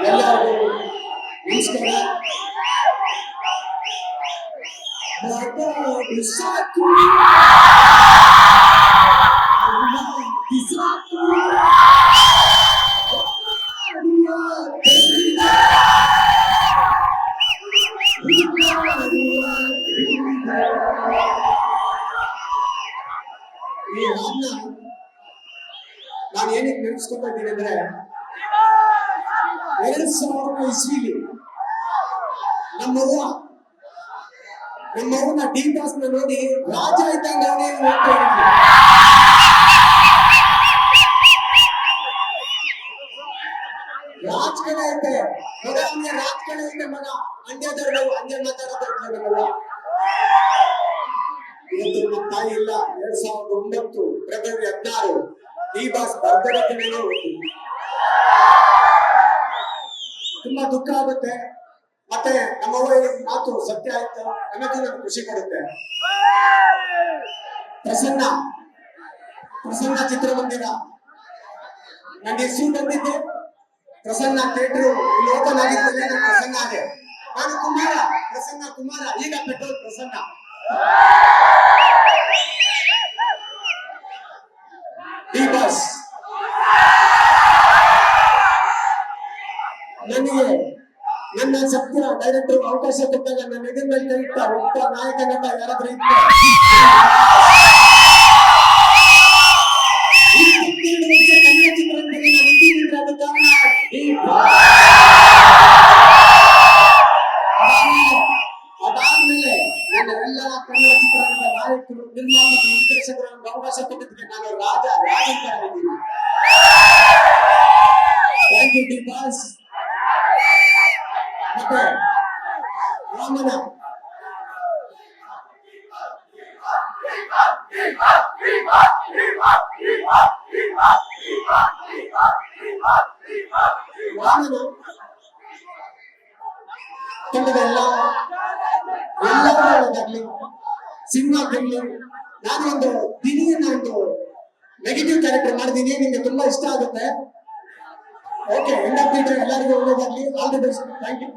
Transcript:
ಎಲ್ಲರಿಗೂ ನಮಸ್ಕಾರ. ಸಾಕು ಈ ಹಾಡನ್ನ ನಾನು ಏನಕ್ಕೆ ನೆನೆಸ್ಕೊತಾ ಇದ್ದೀನಿ ಅಂದ್ರೆ 2000 ಇಸ್ವಿಲಿ ನಮ್ಮವ್ವನ ಡಿ ಬಾಸ್ ನ ನೋಡಿ ರಾಜ ಇದ್ದಂಗೆ ಅವನೇ ಹೋಗ್ತಾ ಇದ್ವಿ. ರಾಜಕೀಯ ಐತೆ ಮಗ, ಅವನಿಗೆ ರಾಜಕೀಯ ಐತೆ ಮಗ, ಅಂಡ್ಯದವ್ರು ಹಂಗೆ ಮಾತಾಡೋದು. ಇವತ್ತು ನಮ್ಮ ತಾಯಿ ಇಲ್ಲ. 2009 ಫೆಬ್ರವರಿ 16 ಡಿ ಬಾಸ್ ಬರ್ತ್ಡೇ ದಿನನೇ ಹೋಗ್ತೀವಿ. ತುಂಬಾ ದುಃಖ ಆಗುತ್ತೆ. ಮತ್ತೆ ನಮ್ಮವ್ವ ಮಾತು ಸತ್ಯ ಆಯ್ತು ಅನ್ನೋದು ನಮ್ಗೆ ಖುಷಿ ಕೊಡುತ್ತೆ. ಪ್ರಸನ್ನ ಚಿತ್ರಮಂದಿರ ನನ್ನ ಹೆಸರು ಬಂದಿದ್ದೆ. ಪ್ರಸನ್ನ ಥಿಯೇಟರ್ ಇಲ್ಲಿ ಓಪನ್ ಆಗಿದ್ದಲ್ಲಿ ನಾನು ಪ್ರಸನ್ನ ಆದೆ. ನಾನು ಪ್ರಸನ್ನ ಕುಮಾರ, ಈಗ ಪೆಟ್ರೋಲ್ ಪ್ರಸನ್ನ. ಡಿ ಬಾಸ್ ನನಗೆ ನನ್ನ ಸತ್ಯ ಡೈರೆಕ್ಟರ್ ಅವಕಾಶ ಕೊಟ್ಟಾಗ ನನ್ನ ಎದುರು ಮೇಲೆ ಕೈ ಇಟ್ಟ ಒಬ್ಬ ನಾಯಕ ನಟ ಯಾರಾದ್ರೂ ಇತ್ತು. 22 ವರ್ಷ ಕನ್ನಡ ಚಿತ್ರರಂಗದಲ್ಲಿ ನಾನು ಇದ್ದೀನಿದ್ರೆ ಅದು ಕಾರಣ ಅದಾದ್ಮೇಲೆ ನನ್ನ ಎಲ್ಲ ಕನ್ನಡ ಚಿತ್ರರಂಗದ ನಾಯಕರು, ನಿರ್ಮಾಪಕರು, ನಿರ್ದೇಶಕರು ಅವಕಾಶ ಕೊಟ್ಟಿದ್ದಕ್ಕೆ ನಾನು ರಾಜ ಅಂತ ಹೇಳಿದ್ದೀನಿ. Thank you D boss. ಮತ್ತೆ ರಾಮನ ತಂಡದ ಎಲ್ಲದಾಗ್ಲಿ ಸಿನಿಮಾಗ್ಲಿ ನಾನು ಒಂದು ದಿನಿಯನ್ನ ಒಂದು ನೆಗೆಟಿವ್ ಕ್ಯಾರೆಕ್ಟರ್ ಮಾಡಿದೀನಿ. ನಿಮ್ಗೆ ತುಂಬಾ ಇಷ್ಟ ಆಗುತ್ತೆ. Okay, end of the day ಎಲ್ಲರಿಗೂ ಒಳ್ಳೆಯದಾಗಲಿ. All the best. Thank you.